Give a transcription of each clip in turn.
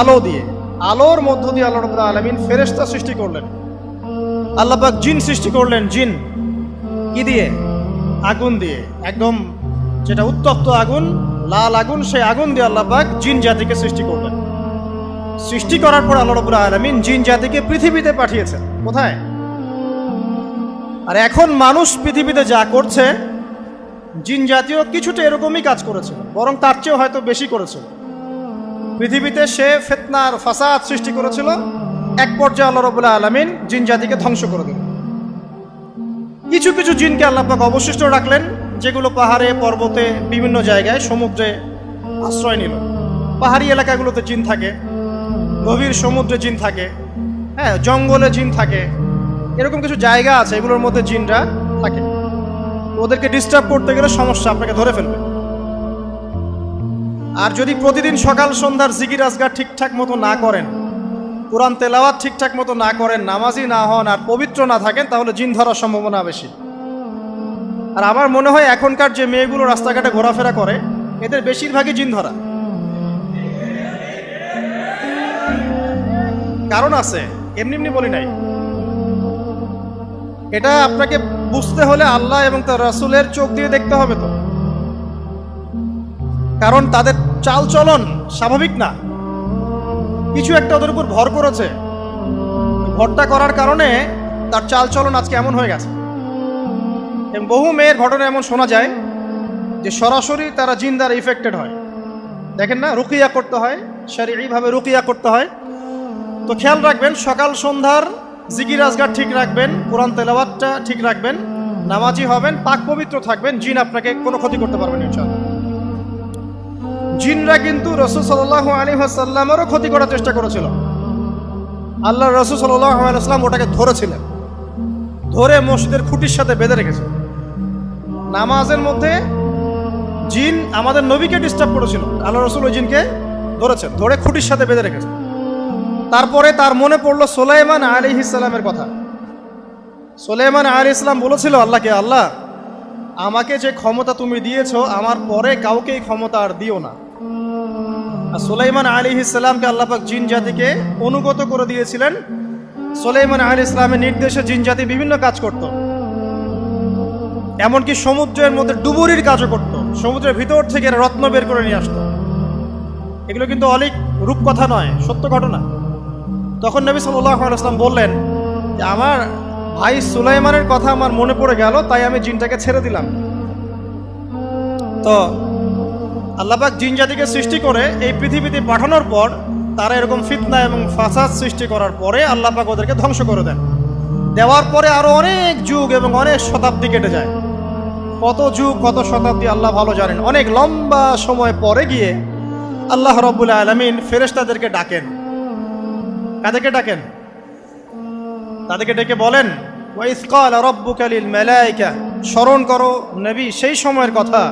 আলো দিয়ে, আলোর মধ্য দিয়ে আল্লাহ রাব্বুল আলামিন ফেরেশতা সৃষ্টি করলেন। আল্লাহ পাক জিন সৃষ্টি করলেন। জিন কি দিয়ে? আগুন দিয়ে, একদম যেটা উত্তপ্ত আগুন, লাল আগুন, সেই আগুন দিয়ে আল্লাহ পাক জিন জাতিকে সৃষ্টি করলেন। সৃষ্টি করার পর আল্লাহ রাব্বুল আলামিন জিন জাতিকে পৃথিবীতে পাঠিয়েছেন। কোথায়? আর এখন মানুষ পৃথিবীতে যা করছে, জিন জাতীয় কিছুটা এরকমই কাজ করেছিল, বরং তার চেয়েও হয়তো বেশি করেছিল। পৃথিবীতে সে ফিতনার ফাসাদ সৃষ্টি করেছিল। এক পর্যায়ে আল্লাহ রাব্বুল আলামিন জিন জাতিকে ধ্বংস করে দিলেন। কিছু কিছু জিনকে আল্লাহ পাক অবশিষ্ট রাখলেন, যেগুলো পাহাড়ে, পর্বতে, বিভিন্ন জায়গায়, সমুদ্রে আশ্রয় নিল। পাহাড়ি এলাকাগুলোতে জিন থাকে, গভীর সমুদ্রে জিন থাকে, হ্যাঁ, জঙ্গলে জিন থাকে। এরকম কিছু জায়গা আছে, এগুলোর মধ্যে জিনরা থাকে। ওদেরকে ডিস্টার্ব করতে গেলে সমস্যা, আপনাকে ধরে ফেলবে। আর যদি প্রতিদিন সকাল সন্ধ্যার জিকির আজগার ঠিকঠাক মতো না করেন, কোরআন তেলাওয়াত ঠিকঠাক মতো না করেন, নামাজি না হন, আর পবিত্র না থাকেন, তাহলে জিন ধরার সম্ভাবনা বেশি। আর আমার মনে হয় এখনকার যে মেয়েগুলো রাস্তাঘাটে ঘোরাফেরা করে, এদের বেশিরভাগই জিন ধরা। কারণ আছে, এমনি এমনি বলি নাই। এটা আপনাকে বুঝতে হলে আল্লাহ এবং তার রাসূলের চোখ দিয়ে দেখতে হবে তো। কারণ তাদের চাল চলন স্বাভাবিক না, কিছু একটা ওদের উপর ভর করেছে। ভরটা করার কারণে তার চাল চলন আজকে এমন হয়ে গেছে। এবং বহু মেয়ের ঘটনা এমন শোনা যায় যে সরাসরি তারা জিন দ্বারা ইফেক্টেড হয়। দেখেন না, রুকিয়া করতে হয়, শরীয়ীভাবে রুকিয়া করতে হয়। তো খেয়াল রাখবেন, সকাল সন্ধ্যার জিকির আজগার ঠিক রাখবেন, কোরআন তেলাওয়াতটা ঠিক রাখবেন, নামাজি হবেন, পাক পবিত্র থাকবেন, জিন আপনাকে কোনো ক্ষতি করতে পারবেন ইনশাআল্লাহ। জিনরা কিন্তু রাসূল সাল্লাল্লাহু আলাইহি ওয়াসাল্লামেরও ক্ষতি করার চেষ্টা করেছিল। আল্লাহ রাসূল সাল্লাল্লাহু আলাইহি ওয়াসাল্লাম ওটাকে ধরেছিলেন, ধরে মসজিদের খুঁটির সাথে বেঁধে রেখেছে। নামাজের মধ্যে জিন আমাদের নবীকে ডিস্টার্ব করেছিল, আল্লাহ রাসূল ওই জিনকে ধরেছেন, ধরে খুঁটির সাথে বেঁধে রেখেছে। তারপরে তার মনে পড়লো সুলাইমান আলাইহিস সালামের কথা। সুলাইমান আলাইহিস সালাম বলেছিল আল্লাহকে, আল্লাহ, আমাকে যে ক্ষমতা তুমি দিয়েছো, আমার পরে কাউকে এই ক্ষমতা আর দিও না। আর সুলাইমান আলাইহিস সালামকে আল্লাহ পাক জিন জাতিকে অনুগত করে দিয়েছিলেন। সুলাইমান আলাইহিস সালামের নির্দেশে জিন জাতি বিভিন্ন কাজ করত, এমনকি সমুদ্রের মধ্যে ডুবুরির কাজও করত। সমুদ্রের ভিতর থেকে রত্ন বের করে নিয়ে আসতো। এগুলো কিন্তু অলিক রূপকথা নয়, সত্য ঘটনা। তখন নবী সাল্লাল্লাহু আলাইহি ওয়াসাল্লাম বললেন যে আমার ভাই সুলাইমানের কথা আমার মনে পড়ে গেল, তাই আমি জিনটাকে ছেড়ে দিলাম। তো আল্লাহ পাক জিন জাতিকে সৃষ্টি করে এই পৃথিবীতে পাঠানোর পর তারা এরকম ফিতনা এবং ফাসাদ সৃষ্টি করার পরে আল্লাহ পাক ওদেরকে ধ্বংস করে দেন। দেওয়ার পরে আরো অনেক যুগ এবং অনেক শতাব্দী কেটে যায়। কত যুগ, কত শতাব্দী আল্লাহ ভালো জানেন। অনেক লম্বা সময় পরে গিয়ে আল্লাহ রাব্বুল আলামিন ফেরেশতাদেরকে ডাকেন। কাদেরকে ডাকেন? তাদেরকে ডেকে বলেন, ওয়া ইয ক্বালা রাব্বুকা লিল মালায়েকা, স্মরণ করো নবী সেই সময়ের কথা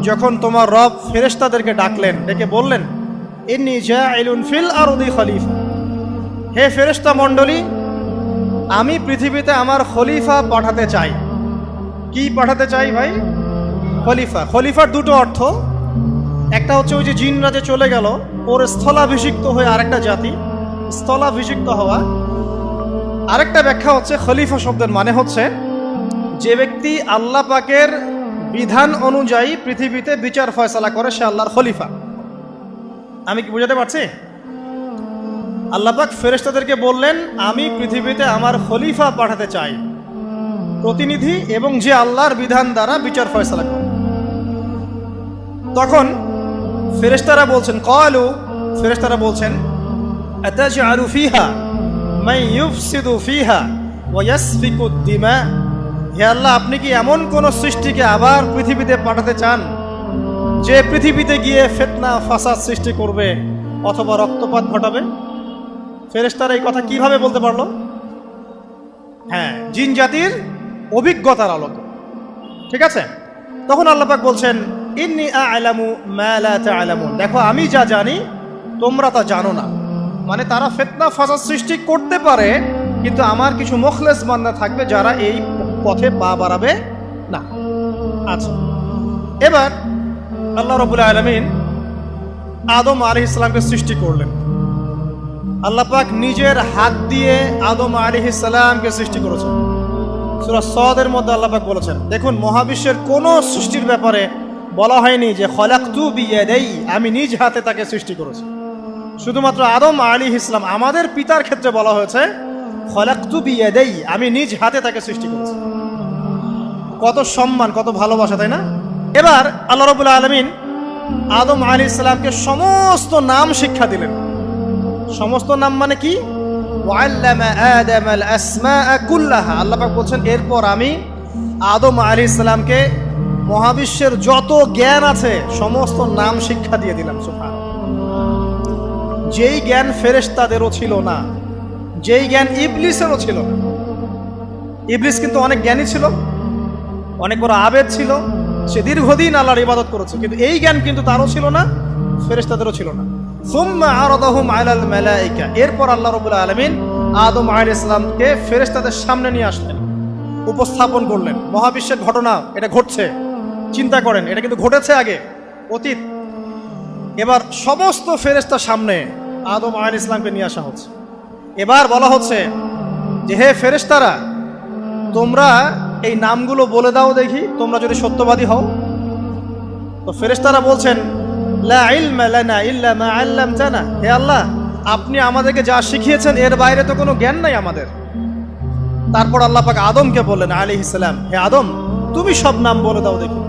যখন তোমার রব ফেরেশতাদেরকে ডাকলেন, ডেকে বললেন, ইন্নী জাইলুন ফিল আরদি খলিফা, হে ফেরেশতা মণ্ডলী, আমি পৃথিবীতে আমার খলিফা পাঠাতে চাই। কি পাঠাতে চাই ভাই? খলিফা। খলিফার দুটো অর্থ। একটা হচ্ছে ওই যে জিনরা যে চলে গেল, ওর স্থলাভিষিক্ত হয়ে আরেকটা জাতি, স্থলাভিষিক্ত হওয়া। আরেকটা ব্যাখ্যা হচ্ছে খলিফা শব্দের মানে হচ্ছে যে ব্যক্তি আল্লাহ পাকের বিধান অনুযায়ী পৃথিবীতে বিচার ফয়সালা করে, সে আল্লাহর খলিফা। আমি কি বুঝাতে পারছি? আল্লাহ পাক ফেরেশতাদেরকে বললেন, আমি পৃথিবীতে আমার খলিফা পাঠাতে চাই, প্রতিনিধি, এবং যে আল্লাহর বিধান দ্বারা বিচার ফয়সালা করে। তখন ফেরেশতারা বলছেন, ক্বালু, ফেরেশতারা বলছেন, আতাজআলু ফিহা মান ইউফসিদু ফিহা ওয়া ইয়াসফিকু দিমা, হে আল্লাহ, আপনি কি এমন কোন সৃষ্টিকে আবার পৃথিবীতে পাঠাতে চান যে পৃথিবীতে গিয়ে ফিতনা ফাসাদ সৃষ্টি করবে অথবা রক্তপাত ঘটাবে? ফেরেশতারা এই কথা কিভাবে বলতে পারলো? হ্যাঁ, জিন জাতির অভিজ্ঞতার আলোকে। ঠিক আছে? তখন আল্লাহ পাক বলছেন, ইন্নী আ'লামু মা লা তা'লামুন, দেখো আমি যা জানি তোমরা তা জানো না। মানে তারা ফিতনা ফাসাদ সৃষ্টি করতে পারে, কিন্তু আমার কিছু মুখলেস বান্দা থাকবে যারা এই পথে পা বাড়াবে না। আচ্ছা, এবার আল্লাহ রাব্বুল আলামিন আদম আলাইহিস সালামকে সৃষ্টি করলেন। আল্লাহ পাক নিজের হাত দিয়ে আদম আলাইহিস সালামকে সৃষ্টি করেছেন। সূরা সদের মধ্যে আল্লাহ পাক বলেছেন, দেখুন মহাবিশ্বের কোনো সৃষ্টির ব্যাপারে বলা হয়নি যে খলাকতু বিয়াদাই, আমি নিজ হাতে তাকে সৃষ্টি করেছি। শুধুমাত্র আদম আলাইহিস সালাম, আমাদের পিতার ক্ষেত্রে বলা হয়েছে খলাকতু বিয়াদাই, আমি নিজ হাতে তাকে সৃষ্টি করেছি। কত সম্মান, কত ভালোবাসা, তাই না? এবার আল্লাহ রাব্বুল আলামিন আদম আলাইহিস সালামকে সমস্ত নাম শিক্ষা দিলেন। সমস্ত নাম মানে কি? ওয়াল্লামা আদামাল আসমাআ কুল্লাহা। আল্লাহ পাক বলছেন, এরপর আমি আদম আলাইহিস সালামকে মহাবিশ্বের যত জ্ঞান আছে সমস্ত নাম শিক্ষা দিয়ে দিলাম। সুবহানাল্লাহ। যেই জ্ঞান ফেরেশতাদেরও ছিল না, যেই জ্ঞান ইবলিসেরও ছিল না। ইবলিস কিন্তু অনেক জ্ঞানী ছিল, অনেক বড় আবেদ ছিল, সে দীর্ঘদিন আল্লাহর ইবাদত করেছে, কিন্তু এই জ্ঞান কিন্তু তারও ছিল না, ফেরেশতাদেরও ছিল না। সুম্মা আরাদাহুম আলাল মালাইকা, এরপর আল্লাহ রাব্বুল আলামিন আদম আলাইহিস সালামকে ফেরেশতাদের সামনে নিয়ে আসলেন, উপস্থাপন করলেন। মহাবিশ্বের ঘটনা, এটা ঘটছে, চিন্তা করেন, এটা কিন্তু ঘটেছে আগে, অতীত। এবার সমস্ত ফেরেশতার সামনে আদম আলাইহিস সালামকে নিয়ে আসা হচ্ছে। এবার বলা হচ্ছে যে, হে ফেরেশতারা, তোমরা এই নামগুলো বলে দাও দেখি, তোমরা যদি সত্যবাদী হও। তো ফেরেশতারা বলছেন, লা ইলমা লানা ইল্লা মা আল্লামতানা, হে আল্লাহ, আপনি আমাদেরকে যা শিখিয়েছেন এর বাইরে তো কোনো জ্ঞান নাই আমাদের। তারপর আল্লাহ পাক আদমকে বললেন আলাইহিস সালাম, হে আদম, তুমি সব নাম বলে দাও দেখি।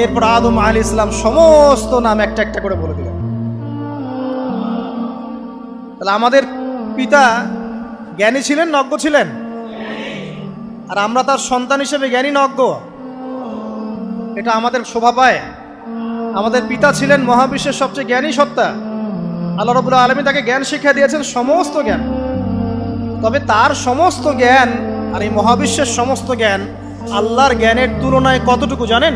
এরপর আদম আলাইহিস সালাম সমস্ত নাম একটা একটা করে বলে দিলেন। তাহলে আমাদের পিতা জ্ঞানী ছিলেন, নজ্ঞ ছিলেন? আর আমরা তার সন্তান হিসেবে জ্ঞানী নজ্ঞ, এটা আমাদের শোভা পায়। আমাদের পিতা ছিলেন মহাবিশ্বের সবচেয়ে জ্ঞানী সত্তা। আল্লাহ রাব্বুল আলামিন তাকে জ্ঞান শিক্ষা দিয়েছেন, সমস্ত জ্ঞান। তবে তার সমস্ত জ্ঞান আর এই মহাবিশ্বের সমস্ত জ্ঞান আল্লাহর জ্ঞানের তুলনায় কতটুকু জানেন?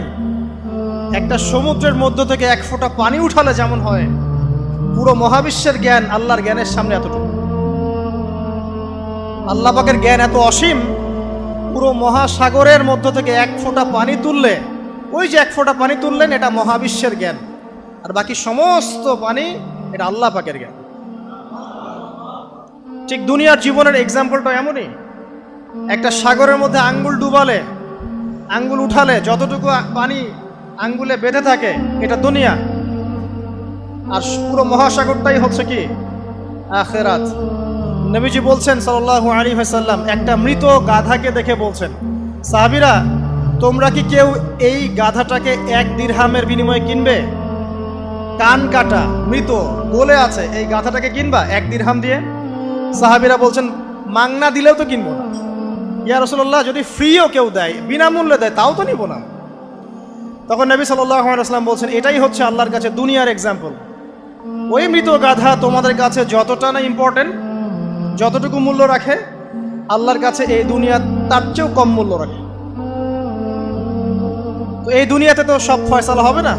একটা সমুদ্রের মধ্য থেকে এক ফোঁটা পানি উঠালে যেমন হয়, পুরো মহাবিশ্বের জ্ঞান আল্লাহর জ্ঞানের সামনে এতটুকু। আল্লাহ পাকের জ্ঞান এত অসীম, পুরো মহাসাগরের মধ্য থেকে এক ফোঁটা পানি তুললে, ওই যে এক ফোঁটা পানি তুললেন, এটা মহাবিশ্বের জ্ঞান। আর বাকি সমস্ত পানি এটা আল্লাহ পাকের জ্ঞান। ঠিক দুনিয়ার জীবনের এক্সাম্পলটা এমনই। একটা সাগরের মধ্যে আঙ্গুল ডুবালে, আঙ্গুল উঠালে যতটুকু পানি আঙ্গুলে বেঁধে থাকে, এটা দুনিয়া। আর পুরো মহাসাগরটাই হচ্ছে কি? আখিরাত। নবীজি বলছেন সাল্লাল্লাহু আলাইহি ওয়াসাল্লাম, একটা মৃত গাধাকে দেখে বলছেন, সাহাবীরা, তোমরা কি কেউ এই গাধাটাকে 1 দিরহামের বিনিময়ে কিনবে? কান কাটা, মৃত, গলে আছে, এই গাধাটাকে কিনবা 1 দিরহাম দিয়ে? সাহাবীরা বলছেন, মাংনা দিলেও তো কিনবো না। ইয়া রাসূলুল্লাহ, যদি ফ্রিও কেউ দেয়, বিনামূল্যে দেয়, তাও তো নিব না। তখন নবী সাল্লাল্লাহু আলাইহি ওয়াসাল্লাম বলছেন, এটাই হচ্ছে আল্লাহর কাছে দুনিয়ার এক্সাম্পল। ওই মৃত গাধা তোমাদের কাছে যতটা না ইম্পর্টেন্ট, যতটুকু মূল্য রাখে, আল্লাহর কাছে এই দুনিয়া তার চেয়েও কম মূল্য রাখে। তো এই দুনিয়াতে তো সব ফয়সালা হবে না।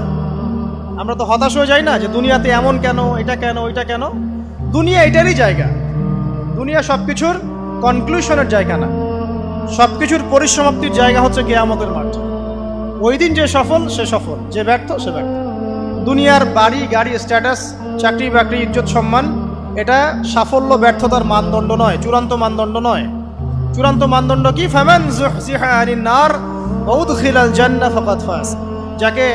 আমরা তো হতাশ হয়ে যাই না যে দুনিয়াতে এমন কেন, এটা কেন, ওইটা কেন। দুনিয়া এটারই জায়গা। দুনিয়া সবকিছুর কনক্লুশনের জায়গা না, সবকিছুর পরিসমাপ্তির জায়গা হচ্ছে কিয়ামতের মাঠ। ওই দিন যে সফল সে সফল, যে ব্যর্থ সে ব্যর্থ। দুনিয়ার বাড়ি গাড়ি, স্ট্যাটাস, চাকরি বাকরি, ইজ্জত সম্মান, এটা সাফল্য ব্যর্থতার মানদণ্ড নয়, চূড়ান্ত মানদণ্ড নয়। চূড়ান্ত মানদণ্ড কি? ফামান যুহজিহা আনিন নার ওয়া উদখিলাল জান্নাহ ফাকাদ ফাজ। যাকে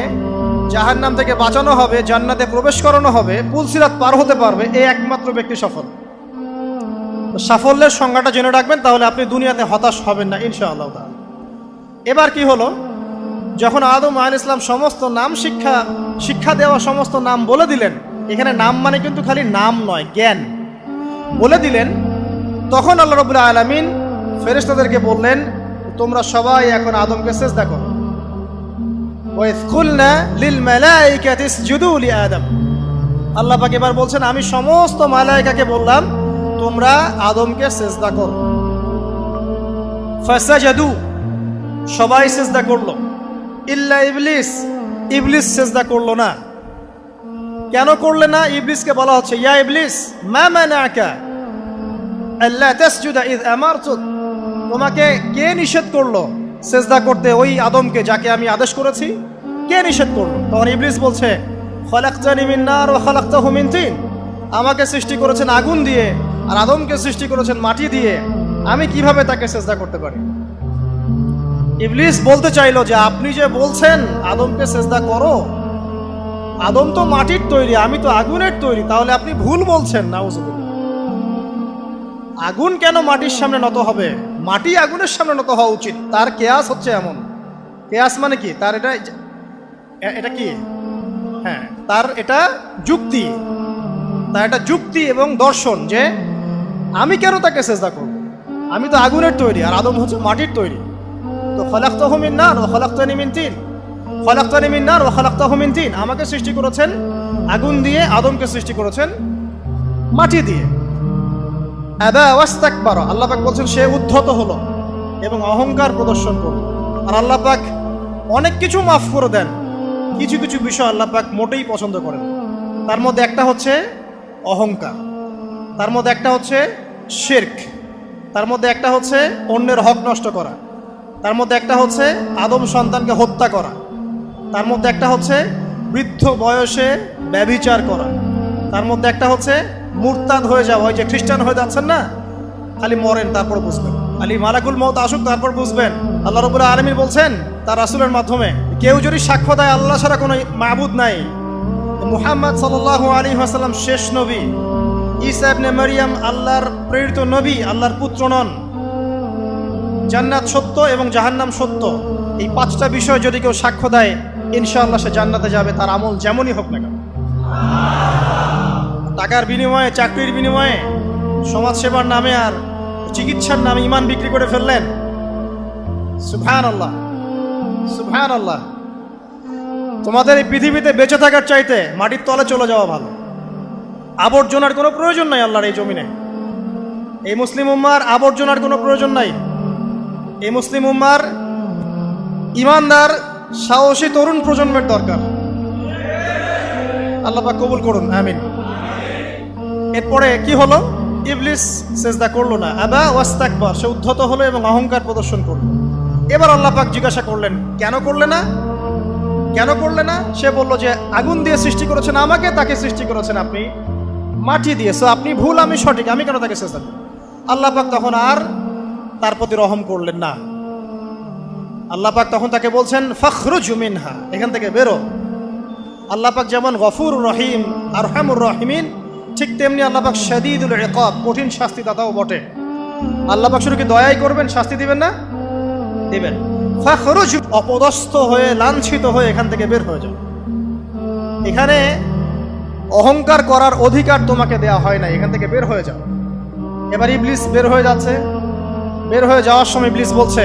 জাহান্নাম থেকে বাঁচানো হবে, জান্নাতে প্রবেশ করানো হবে, পুলসিরাত পার হতে পারবে, এই একমাত্র ব্যক্তি সফল। সাফল্যের সংজ্ঞাটা জেনে রাখবেন, তাহলে আপনি দুনিয়াতে হতাশ হবেন না ইনশাআল্লাহ তাআলা। এবার কি হলো, যখন আদম আলাইহিস সালাম সমস্ত নাম শিক্ষা দেওয়া সমস্ত নাম বলে দিলেন, এখানে নাম মানে কিন্তু খালি নাম নয়, জ্ঞান বলে দিলেন, তখন আল্লাহ রাব্বুল আলামিন ফেরেশতাদেরকে বললেন, তোমরা সবাই এখন আদমকে সিজদা করো। ওয়া ইয কুলনা লিল মালাইকাতি ইসজুদু লি আদম। আল্লাহ পাক এবার বলছেন, আমি সমস্ত মালায়েকাকে বললাম তোমরা আদমকে সিজদা করো। ফাসাজাদু, সবাই সিজদা করলো, ইল্লা ইবলিস, ইবলিস সিজদা করলো না। কেন করলে না? ইবলিসকে বলা হচ্ছে, ইয়া ইবলিস মা মানাকা আল্লা তাসজুদা ইয আমারতুক, তোমাকে কে নিষেধ করলো সিজদা করতে ওই আদমকে যাকে আমি আদেশ করেছি? কে নিষেধ করলো? তখন ইবলিস বলছে, খলাকতানি মিন নার ওয়া খলাকতাহু মিন তিন, আমাকে সৃষ্টি করেছেন আগুন দিয়ে আর আদমকে সৃষ্টি করেছেন মাটি দিয়ে, আমি কিভাবে তাকে সেজদা করতে পারি? ইবলিস বলতে চাইলো যে আপনি যে বলছেন আদমকে সেজদা করো, আদম তো মাটির তৈরি, আমি তো আগুনের তৈরি, তাহলে আপনি ভুল বলছেন। নাউজুবিল্লাহ। আগুন কেন মাটির সামনে নত হবে? মাটি আগুনের সামনে নত হওয়া উচিত। তার কেয়াস হচ্ছে এমন, কেয়াস মানে কি? তার এটা কি? হ্যাঁ, তার এটা যুক্তি, তার এটা যুক্তি এবং দর্শন যে আমি কেন তাকে সেজদা করব? আমি তো আগুনের তৈরি আর আদম হচ্ছে মাটির তৈরি। তো খলাকতাহু মিন নার ওয়া খলাকতানি মিন তিন, খলাকতানি মিন নার ওয়া খলাকতাহু মিন তিন, আমাকে সৃষ্টি করেছেন আগুন দিয়ে, আদমকে সৃষ্টি করেছেন মাটি দিয়ে। আবা ওয়াস্তাকবারা, আল্লাহ পাক বলছেন সে উদ্ধত হলো এবং অহংকার প্রদর্শন করলো। আর আল্লাহ পাক অনেক কিছু মাফ করে দেন, কিছু কিছু বিষয় আল্লাহ পাক মোটেই পছন্দ করেন। তার মধ্যে একটা হচ্ছে অহংকার, তার মধ্যে একটা হচ্ছে শিরক, তার মধ্যে একটা হচ্ছে অন্যের হক নষ্ট করা, তার মধ্যে একটা হচ্ছে আদম সন্তানকে হত্যা করা, তার মধ্যে একটা হচ্ছে বৃদ্ধ বয়সে ব্যভিচার করা, তার মধ্যে একটা হচ্ছে মুরতাদ হয়ে যাওয়া। ওই যে খ্রিস্টান হয়ে যাচ্ছেন না, খালি মরেন তারপর বুঝবেন, খালি মালাকুল মউত আসুক তারপর বুঝবেন। আল্লাহ রাব্বুল আলামিন বলছেন তার রাসূলের মাধ্যমে, কেউ যদি সাক্ষ্য দেয় আল্লাহ ছাড়া কোনো মাবুদ নাই, মুহাম্মদ সাল্লাল্লাহু আলাইহি ওয়াসাল্লাম শেষ নবী, ঈসা ইবনে মারইয়াম আল্লাহর প্রেরিত নবী, আল্লাহর পুত্র নন, জান্নাত সত্য এবং জাহান্নাম সত্য, এই পাঁচটা বিষয় যদি কেউ সাক্ষ্য দেয় ইনশাআল্লাহ সে জান্নাতে যাবে, তার আমল যেমনই হোক না কেন। টাকার বিনিময়ে, চাকরির বিনিময়ে, সমাজ সেবার নামে আর চিকিৎসার নামে ইমান বিক্রি করে ফেললেন। সুবহানাল্লাহ, সুবহানাল্লাহ। তোমাদের এই পৃথিবীতে বেঁচে থাকার চাইতে মাটির তলে চলে যাওয়া ভালো। আবর্জনার কোনো প্রয়োজন নাই আল্লাহর এই জমিনে। এই মুসলিম উম্মার আবর্জনার কোনো প্রয়োজন নাই। এই মুসলিম উম্মার ইমানদার সাহসী তরুণ প্রজন্মের দরকার। আল্লাহ পাক কবুল করুন, আমিন। এরপরে কি হলো? ইবলিস সেজদা করলো না, আবা ওয়াস্তাকবার, সে উদ্ধত হলো এবং অহংকার প্রদর্শন করলো। এবার আল্লাহ পাক জিজ্ঞাসা করলেন কেন করলে না, কেন করলে না? সে বলল যে আগুন দিয়ে সৃষ্টি করেছেন আমাকে, তাকে সৃষ্টি করেছেন আপনি মাটি দিয়ে, সো আপনি ভুল আমি সঠিক, আমি কেন তাকে সেজদা করব? আল্লাহ পাক তখন আর তার প্রতি রহম করলেন না। আল্লাহ পাক তখন তাকে বলছেন ফাখরুজ মিনহা, এখান থেকে বেরো। আল্লাহ পাক যেমন গফুর রহিম আরহামুর রহিমিন, ঠিক তেমনি আল্লাহ পাক শাদীদুল ইকাব, কঠিন শাস্তি দাতাও বটে। আল্লাহ পাক শুধু কি দয়াই করবেন, শাস্তি দিবেন না? দিবেন। ফাখরুজ, অপদস্থ হয়ে লাঞ্ছিত হয়ে এখান থেকে বের হয়ে যাও। এখানে অহংকার করার অধিকার তোমাকে দেয়া হয় না, এখান থেকে বের হয়ে যাও। এবার ইবলিস বের হয়ে যাচ্ছে। বের হয়ে যাওয়ার সময় ইবলিস বলছে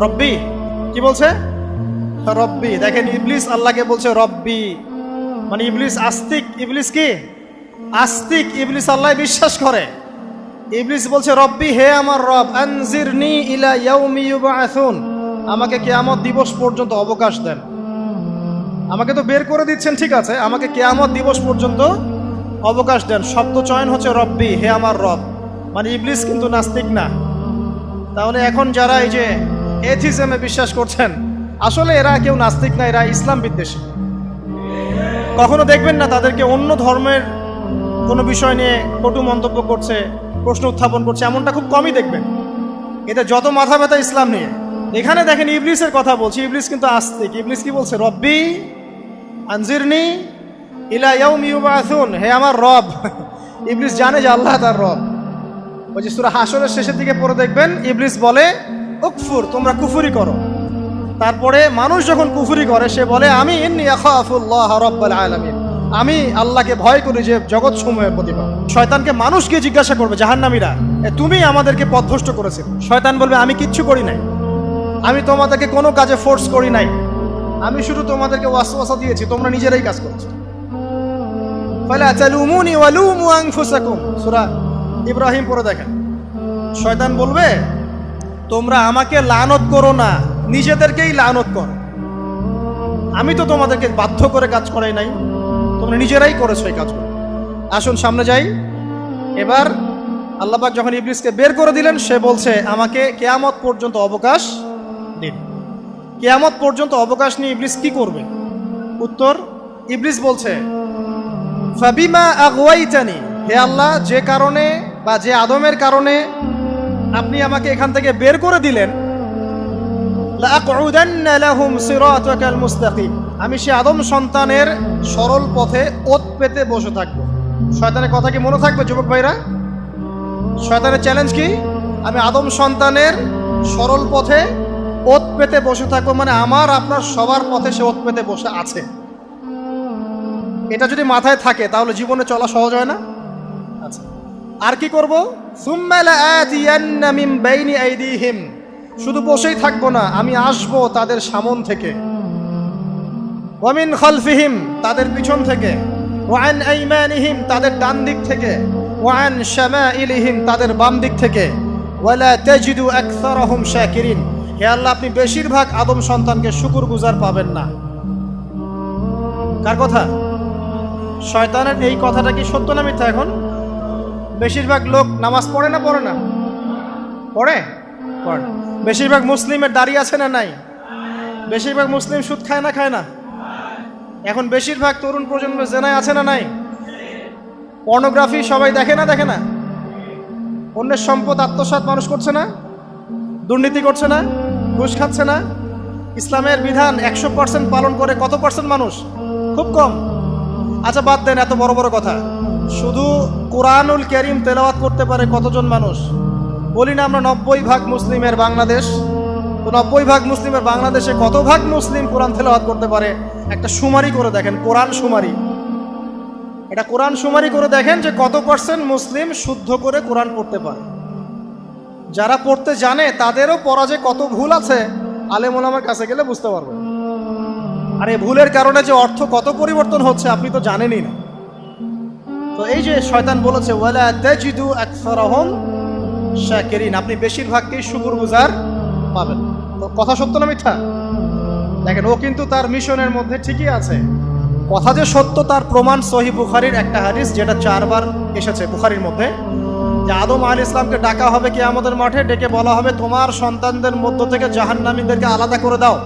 রব্বি, কি বলছে? রব্বি। দেখেন ইবলিস আল্লাহকে বলছে রব্বি, মানে ইবলিস আস্তিক। ইবলিস কি আস্তিক? ইবলিস আল্লাহ বিশ্বাস করে। ইবলিস বলছে রব্বি, হে আমার রব, আনজিরনি ইলা ইয়াউমি ইউবআসুন, আমাকে কিয়ামত দিবস পর্যন্ত অবকাশ দেন। আমাকে তো বের করে দিচ্ছেন, ঠিক আছে, আমাকে কিয়ামত দিবস পর্যন্ত অবকাশ দেন। শব্দ চয়ন হচ্ছে রব্বি, হে আমার রব। মানে ইবলিস কিন্তু নাস্তিক না। তাহলে এখন যারা এই যে এথিজমে বিশ্বাস করছেন, আসলে এরা কেউ নাস্তিক না, এরা ইসলাম বিদ্বেষী। কখনো দেখবেন না তাদেরকে অন্য ধর্মের কোনো বিষয় নিয়ে কটু মন্তব্য করছে, প্রশ্ন উত্থাপন করছে, এমনটা খুব কমই দেখবেন। এতে যত মাথা ব্যথা ইসলাম নিয়ে। এখানে দেখেন ইবলিসের কথা বলছি, ইবলিস কিন্তু আস্তিক। ইবলিস কি বলছে? রব্বি আনজিরনি ইলা ইয়াউমি ইউবআসুন, হে আমার রব। ইবলিস জানে যে আল্লাহ তার রব। ওই যে সূরা হাশরের শেষের দিকে পড়ে দেখবেন ইবলিস বলে উকফুর, তোমরা কুফরি করো। তারপরে মানুষ যখন কুফরি করে সে বলে আমি ইন্নী আখাফুল্লাহ রাব্বাল আলামিন, আমি আল্লাহকে ভয় করি যে জগৎ সমূহের প্রতিপালক। শয়তানকে মানুষকে জিজ্ঞাসা করবে জাহান্নামীরা, তুমি আমাদেরকে পথভ্রষ্ট করেছে। শয়তান বলবে আমি কিচ্ছু করি নাই, আমি তোমাদেরকে কোনো কাজে ফোর্স করি নাই, আমি শুধু তোমাদেরকে ওয়াসওয়াসা দিয়েছি, তোমরা নিজেরাই কাজ করছো। ফালা তালুমুনি ওয়ালুমু আনফুসাকুম, সূরা ইব্রাহিম পড়ে দেখেন। শয়তান বলবে তোমরা আমাকে লানত করো না, নিজেদেরকেই লানত করো, আমি তো তোমাদেরকে বাধ্য করে কাজ করাই নাই, তোমরা নিজেরাই করেছো এই কাজগুলো। আসুন সামনে যাই। এবার আল্লাহ পাক যখন ইবলিসকে বের করে দিলেন, সে বলছে আমাকে কিয়ামত পর্যন্ত অবকাশ দিন। কিয়ামত পর্যন্ত অবকাশ নিয়ে ইবলিস কি করবে? উত্তর, ইবলিস বলছে ফাবিমা আগওয়াইতানি, হে আল্লাহ, যে কারণে বা যে আদমের কারণে আপনি আমাকে এখান থেকে বের করে দিলেন, লাআকউদান্না লাহুম সিরাতাকাল মুস্তাকিম, আমি সে আদম সন্তানের সরল পথে ওত পেতে বসে থাকবো। শয়তানের কথা কি মনে থাকবে যুবক ভাইরা? শয়তানের চ্যালেঞ্জ কি? আমি আদম সন্তানের সরল পথে ওত পেতে বসে থাকবো, মানে আমার আপনার সবার পথে সে ওত পেতে বসে আছে। এটা যদি মাথায় থাকে তাহলে জীবনে চলা সহজ হয় না? আচ্ছা, আর কি করব? সুম্মা লাআতিয়ান্না মিন বাইনি আইদিহিম, শুধু বসেই থাকবো না, আমি আসবো তাদের সামন থেকে, ওয়া মিন খালফিহিম, তাদের পিছন থেকে, ওয়া আন আইমানিহিম, তাদের ডান দিক থেকে, ওয়া আন শামাইলিহিম, তাদের বাম দিক থেকে, ওয়ালা তাজিদু আকসারাহুম শাকিরিন, হে আল্লাহ, আপনি বেশিরভাগ আদম সন্তানকে শুকরগুজার পাবেন না। কার কথা? শয়তানের এই কথাটা কি সত্য না মিথ্যা? এখন বেশিরভাগ লোক নামাজ পড়ে না পড়ে না? পড়ে। বেশিরভাগ মুসলিমের দাড়ি আছে না নাই? বেশিরভাগ মুসলিম সুদ খায় না খায় না? এখন বেশিরভাগ তরুণ প্রজন্মের জেনায় আছে না নাই? পর্নোগ্রাফি সবাই দেখে না দেখে না? অন্যের সম্পদ আত্মসাৎ মানুষ করছে না? দুর্নীতি করছে না? ঘুষ খাচ্ছে না? ইসলামের বিধান 100% পালন করে কত পার্সেন্ট মানুষ? খুব কম। আচ্ছা, বাদ দেন এত বড় বড় কথা, শুধু কোরআনুল কারীম তেলাওয়াত করতে পারে কতজন মানুষ? বলি না আমরা 90% মুসলিমের বাংলাদেশ, তো 90% মুসলিমের বাংলাদেশে কত ভাগ মুসলিম কোরআন তেলাওয়াত করতে পারে? একটা শুমারি করে দেখেন, কোরআন শুমারি, এটা কোরআন শুমারি করে দেখেন যে কত পার্সেন্ট মুসলিম শুদ্ধ করে কোরআন পড়তে পারে। যারা পড়তে জানে তাদেরও পড়া যে কত ভুল আছে, আলেম ওলামার কাছে গেলে বুঝতে পারবে। আর এই ভুলের কারণে যে অর্থ কত পরিবর্তন হচ্ছে আপনি তো জানেনই না। তো এই যে শয়তান বলেছে ওয়ালা তাজিদু আকসারাহুম শাকিরিন, আপনি বেশিরভাগকেই শুকরগুজার পাবেন। তো কথা সত্য না মিথ্যা? দেখেন, ও কিন্তু তার মিশনের মধ্যে ঠিকই আছে। কথা যে সত্য তার প্রমাণ সহিহ বুখারীর একটা হাদিস, যেটা 4 বার এসেছে বুখারীর মধ্যে, যে আদম আলাইহিস সালামকে ডাকা হবে কিয়ামতের মাঠে, ডেকে বলা হবে তোমার সন্তানদের মধ্য থেকে জাহান্নামীদেরকে আলাদা করে দাও।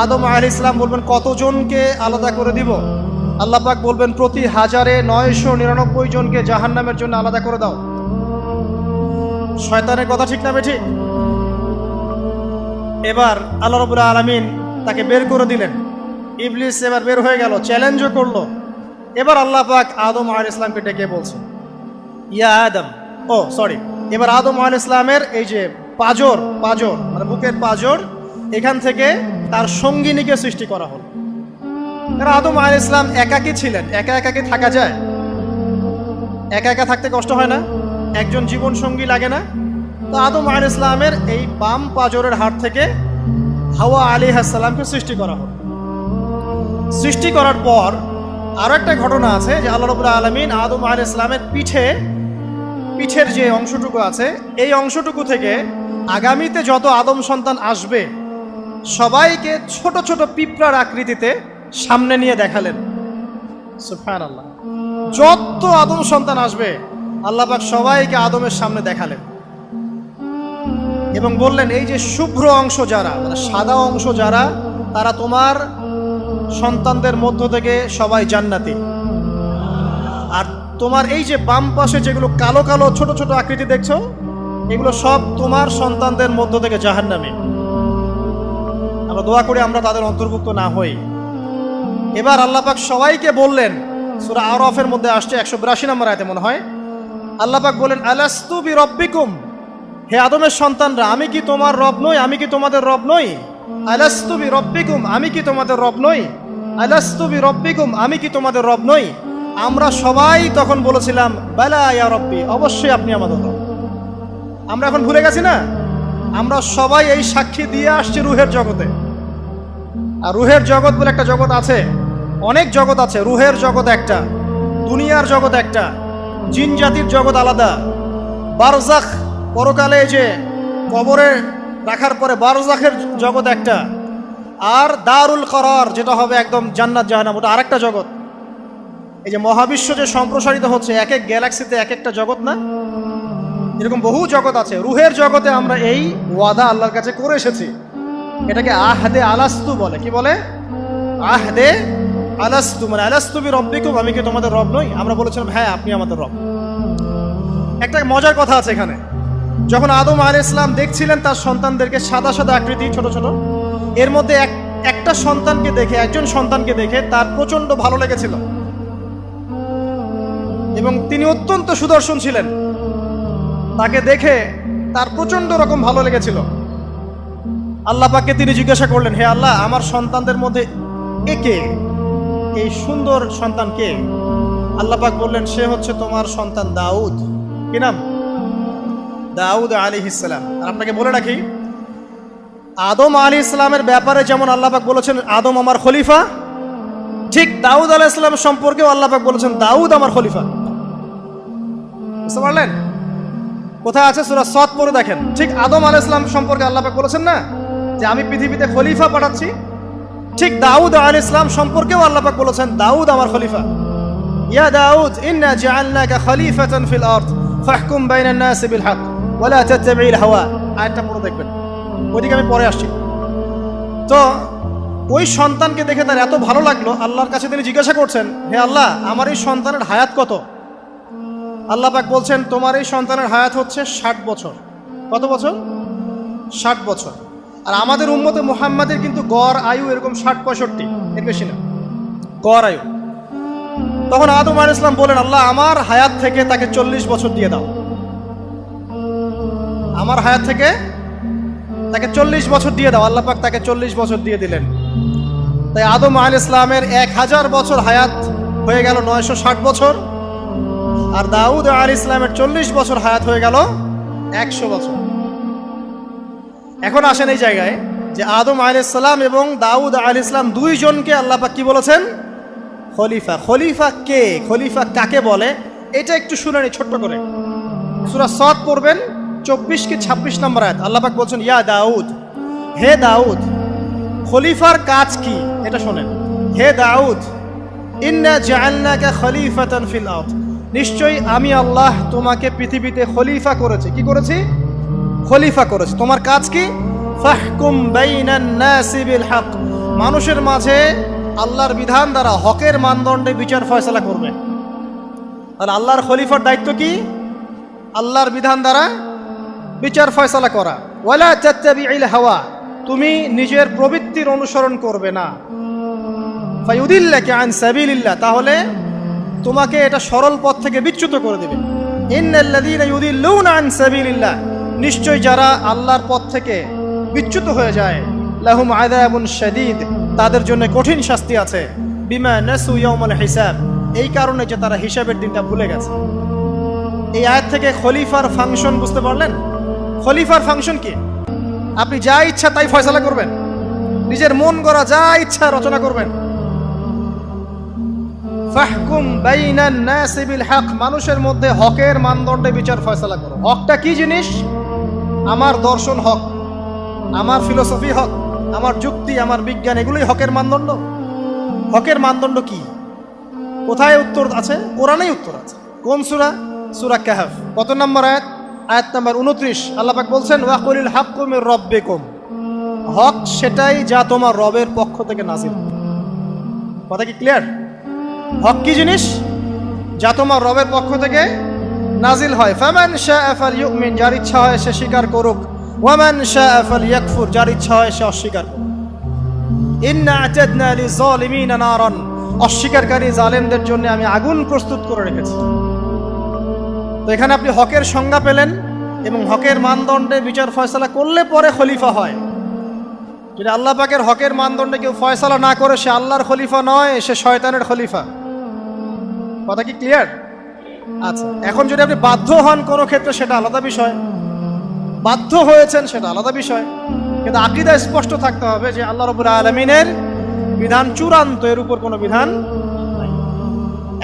আদম আলাইহিস সালাম বলবেন কতজনকে আলাদা করে দিব? আল্লাহ পাক বলবেন প্রতি 1099 জনকে জাহান্নামের জন্য আলাদা করে দাও। শয়তানের কথা ঠিক না বেঠিক? এবার আল্লাহ রাব্বুল আলামিন তাকে বের করে দিলেন। ইবলিস এবার বের হয়ে গেল, চ্যালেঞ্জও করলো। এবার আল্লাহ পাক আদম আলাইহিস সালামকে ডেকে বলছে ইয়া আদম, এবার আদম আলাইহিস সালামের এই যে পাজর মানে বুকের পাজর, এখান থেকে তার সঙ্গিনীকে সৃষ্টি করা হলো। আদম আলাইহিস সালাম একাকী ছিলেন, একা কি থাকা যায়? একা থাকতে কষ্ট হয় না? একজন জীবন সঙ্গী লাগে না? তো আদম আলাইহিস সালামের এই বাম পাজরের হাড় থেকে হাওয়া আলাইহিস সালামকে সৃষ্টি করা হলো। সৃষ্টি করার পর আরো একটা ঘটনা আছে যে আল্লাহ রাব্বুল আলামিন আদম আলাইহিস সালামের পিঠের যে অংশটুকু আছে, এই অংশটুকু থেকে আগামীতে যত আদম সন্তান আসবে সবাইকে ছোট ছোট পিঁপড়ার আকৃতিতে সামনে নিয়ে দেখালেন। সুবহানাল্লাহ, যত আদম সন্তান আসবে আল্লাহ পাক সবাইকে আদমের সামনে দেখালেন এবং বললেন এই যে শুভ্র অংশ যারা, মানে সাদা অংশ যারা, তারা তোমার সন্তানদের মধ্য থেকে সবাই জান্নাতি। আর তোমার এই যে বাম পাশে যেগুলো কালো কালো ছোট ছোট আকৃতি দেখছো, এগুলো সব তোমার সন্তানদের মধ্য থেকে জাহান্নামী। আমরা দোয়া করি আমরা তাদের অন্তর্ভুক্ত না হই। এবার আল্লাহ পাক সবাইকে বললেন, সূরা আরাফের মধ্যে আসছে 182 নম্বর আয়াতে মনে হয়, আল্লাহ পাক বলেন আলাস্তু বিরাব্বিকুম, হে আদমের সন্তানরা, আমি কি তোমার রব নই? আমি কি তোমাদের রব নই? আলাস্তু বিরাব্বিকুম, আমি কি তোমাদের রব নই? আলাস্তু বিরাব্বিকুম, আমি কি তোমাদের রব নই? আমরা সবাই তখন বলেছিলাম বালা ইয়া রব্বি, অবশ্যই আপনি আমাদের রব। আমরা এখন ভুলে গেছি না? আমরা সবাই এই সাক্ষী দিয়ে আসছি রুহের জগতে। আর রুহের জগৎ বলে একটা জগৎ আছে, অনেক জগৎ আছে। রুহের জগৎ একটা, দুনিয়ার জগৎ একটা, জিন জাতির জগৎ আলাদা, বারজাখ পরকালে যে কবরে রাখার পরে বারজাখের জগৎ একটা, আর দারুল করার যেটা হবে একদম জান্নাত জাহান্নাম, ওটা আরেকটা জগৎ। এই যে মহাবিশ্ব যে সম্প্রসারিত হচ্ছে, এক এক গ্যালাক্সিতে এক একটা জগৎ না, এরকম বহু জগৎ আছে। রুহের জগতে আমরা এই ওয়াদা আল্লাহর কাছে করে এসেছি। এটাকে আহদে আলাস্তু বলে। কি বলে? আহদে আলাস্তু মানে আলাস্তু বিরব্বিকুম, আমি কি তোমাদের রব নই? আমরা বলেছিলাম হ্যাঁ আপনি আমাদের রব। একটা মজার কথা আছে এখানে, যখন আদম আলাইহিস সালাম দেখছিলেন তার সন্তানদেরকে সাদা সাদা আকৃতি ছোট ছোট, এর মধ্যে একটা সন্তানকে দেখে, একজন সন্তানকে দেখে তার প্রচন্ড ভালো লেগেছিল এবং তিনি অত্যন্ত সুদর্শন ছিলেন। তাকে দেখে তার প্রচন্ড রকম ভালো লেগেছিল। আল্লাহ পাককে তিনি জিজ্ঞাসা করলেন, হে আল্লাহ, আমার সন্তানদের মধ্যে একে, এই সুন্দর সন্তান কে? আল্লাহ পাক বললেন, সে হচ্ছে তোমার সন্তান দাউদ। কি নাম? দাউদ আলাইহিস সালাম। আর আপনাকে বলে রাখি, আদম আলাইহিস সালামের ব্যাপারে যেমন আল্লাহ পাক বলেছেন আদম আমার খলিফা, ঠিক দাউদ আলাইহিস সালাম সম্পর্কেও আল্লাহ পাক বলেছেন দাউদ আমার খলিফা। বুঝতে পারলেন? কোথায় আছে? সূরা সদ পড়ে দেখেন। ঠিক আদম আলাইহিস সালাম সম্পর্কে আল্লাহ পাক বলেছেন না যে আমি পৃথিবীতে খলিফা পাঠাচ্ছি, ঠিক দাউদ আলাইহিস সালাম সম্পর্কেও আল্লাহ পাক বলেছেন দাউদ আমার খলিফা। ইয়া দাউদ ইন্না জাআলনাকা খলিফাতান ফিল আরদ ফাহকুম বাইনান নাসি বিল হক ওয়া লা তাত্তাবি'ল হাওয়া। আয়াতটা পড়ে দেখবেন, ওইদিকে আমি পরে আসছি। তো ওই সন্তানকে দেখে তার এত ভালো লাগলো, আল্লাহর কাছে তিনি জিজ্ঞাসা করছেন, হে আল্লাহ, আমার এই সন্তানের হায়াত কত? আল্লাহ পাক বলছেন, তোমার এই সন্তানের হায়াত হচ্ছে 60 বছর। কত বছর? 60 বছর। আর আমাদের উম্মতে মুহাম্মাদের কিন্তু গড় আয়ু এরকম 60-65, এর বেশি না গড় আয়ু। তখন আদম আলাইহিস সালাম বলেন, আল্লাহ, আমার হায়াত থেকে তাকে 40 বছর দিয়ে দাও। আমার হায়াত থেকে তাকে 40 বছর দিয়ে দাও। আল্লাহ পাক তাকে 40 বছর দিয়ে দিলেন। তাই আদম আলাইহিস সালামের 1000 বছর হায়াত হয়ে গেল 960 বছর, আর দাউদ আলাইহিস সালামের 40 বছর হায়াত হয়ে গেল 100 বছর। এখন আসেন এই জায়গায় যে আদম আলাইহিস সালাম এবং দাউদ আলাইহিস সালাম দুইজনকে আল্লাহ পাক কি বলেছেন? খলিফা। খলিফা কে? খলিফা কাকে বলে? এটা একটু শুনে নি ছোট্ট করে। সূরা সদ পড়বেন, 24 কি 26 নম্বর আয়াত। আল্লাহ পাক বলছেন, ইয়া দাউদ, হে দাউদ, খলিফার কাজ কি এটা শোনেন। হে দাউদ, ইন্না জাআলনাকা খলিফাতান ফিল আরদ, নিশ্চয়ই আমি আল্লাহ তোমাকে পৃথিবীতে খলিফা করেছি। কি করেছি? খলিফা করেছি। তোমার কাজ কি? ফাহকুম বাইনান নাসি বিল হক, মানুষের মাঝে আল্লাহর বিধান দ্বারা হকের মানদণ্ডে বিচার ফয়সালা করবে। আর আল্লাহর খলিফার দায়িত্ব কি? আল্লাহর বিধান দ্বারা বিচার ফয়সালা করা। ওয়ালা তাত্তাবি'ল হাওয়া, তুমি নিজের প্রবৃত্তির অনুসরণ করবে না। ফায়ুদিল্লাকা আন সাবিলিল্লাহ, তাহলে তোমাকে এটা সরল পথ থেকে বিচ্যুত করে দেবে। ইন্নাল্লাযীনা ইউদিল্লুনা আন সাবিলিল্লাহ, নিশ্চয় যারা আল্লাহর পথ থেকে বিচ্যুত হয়ে যায়, লাহুম আযাবুন শাদীদ, তাদের জন্য কঠিন শাস্তি আছে। বিমা নাসু ইয়াউমাল হিসাব, এই কারণে যে তারা হিসাবের দিনটা ভুলে গেছে। এই আয়াত থেকে খলিফার ফাংশন বুঝতে পারলেন? খলিফার ফাংশন কি? আপনি যা ইচ্ছা তাই ফয়সালা করবেন, নিজের মন গড়া যা ইচ্ছা রচনা করবেন। ফাহকুম বাইনান নাসি বিল হক, মানুষের মধ্যে হকের মানদণ্ডে বিচার ফয়সালা করো। হকটা কি জিনিস? আমার দর্শন হক, আমার ফিলোসফি হক, আমার যুক্তি, আমার বিজ্ঞান, এগুলোই হকের মানদণ্ড। হকের মানদণ্ড কি? কোথায় উত্তর আছে? কোরআনেই উত্তর আছে। কোন সূরা? সূরা কাহফ। কত নম্বর আয়াত? আয়াত নাম্বার 29। আল্লাহ পাক বলছেন, ওয়াকুলিল হাক্কু মির রাব্বিকুম, হক সেটাই যা তোমার রবের পক্ষ থেকে নাযিল। কথা কি ক্লিয়ার? হক কি জিনিস? যা তোমার রবের পক্ষ থেকে নাজিল হয়। ফামান শাআ ফালইউমিন, যার ইচ্ছা হয় সে স্বীকার করুক। ওয়ামান শাআ ফালইয়াকফুর, যার ইচ্ছা হয় সে অস্বীকার করুক। ইন্না আ'তাদনা লিযালিমিনা নারান, অস্বীকারী জালেমদের জন্য আমি আগুন প্রস্তুত করে রেখেছি। তো এখানে আপনি হকের সংজ্ঞা পেলেন এবং হকের মানদণ্ডে বিচার ফয়সালা করলে পরে খলিফা হয়। যদি আল্লাহ পাকের হকের মানদণ্ডে কেউ ফয়সালা না করে, সে আল্লাহর খলিফা নয়, সে শয়তানের খলিফা। কথা কি ক্লিয়ার? আচ্ছা, এখন যদি আপনি বাধ্য হন কোনো ক্ষেত্রে সেটা আলাদা বিষয়, বাধ্য হয়েছেন সেটা আলাদা বিষয়, কিন্তু আকীদা স্পষ্ট থাকতে হবে যে আল্লাহ রাব্বুল আলামিনের বিধান চূড়ান্ত, এর উপর কোনো বিধান নাই।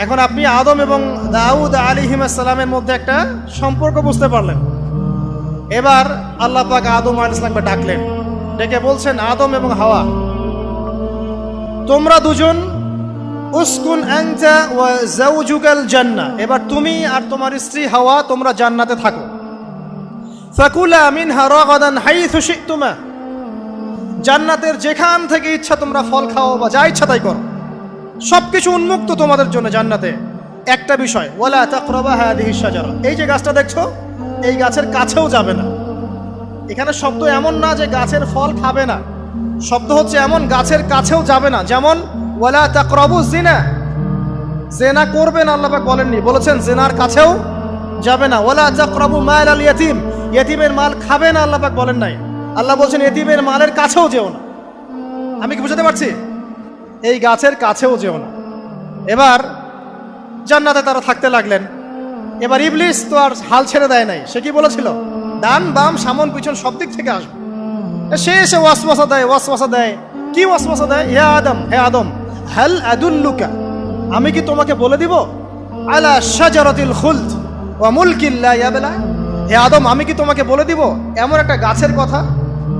এখন আপনি আদম এবং দাউদ আলাইহিস সালামের মধ্যে একটা সম্পর্ক বুঝতে পারলেন। এবার আল্লাহ পাক আদম আলাইহিস সালামকে ডাকলেন, ডেকে বলছেন, আদম এবং হাওয়া, তোমরা দুজন উসকুন আনতা ওয়া যাওজুকাল জান্নাহ, এবার তুমি আর তোমার স্ত্রী হাওয়া তোমরা জান্নাতে থাকো। ফাকুলা মিনহা রাগাদান হাইথু শি'তুমা, জান্নাতের যেখান থেকে ইচ্ছা তোমরা ফল খাও বা যা ইচ্ছা তাই করো। সবকিছু উন্মুক্ত তোমাদের জন্য জান্নাতে, একটা বিষয়, ওয়ালা তাকরাবা হাদিহি শাজারা, এই যে গাছটা দেখছো এই গাছের কাছেও যাবে না। এখানে শব্দ এমন না যে গাছের ফল খাবে না, শব্দ হচ্ছে এমন গাছের কাছেও যাবে না। যেমন ওয়ালা তাকরাবু জিনা, জেনা করবে না আল্লাহ পাক বলেননি, বলেছেন জেনার কাছেও যাবে না। ওয়ালা তাকরাবু মাল আল ইয়াতিম, ইয়াতিমের মাল খাবে না আল্লাহ পাক বলেন নাই, আল্লাহ বলছেন ইয়াতিমের মালের কাছেও যেও না। আমি কি বুঝাতে পারছি? এই গাছের কাছেও যেও না। এবার জান্নাতে তারা থাকতে লাগলেন। এবার ইবলিস তো আর হাল ছেড়ে দেয় নাই, সে কি বলেছিল? ডান বাম সামন পিছন সব দিক থেকে আসবে। সে এসে ওয়াসওয়াসা দেয়। কি ওয়াসওয়াসা দেয়? হে আদম হাল আদুল্লুকা, আমি কি তোমাকে বলে দিব আলা শাজারাতিল খুলদ ওয়া মুলকিন লা ইয়াবলা, হে আদম আমি কি তোমাকে বলে দিব এমন একটা গাছের কথা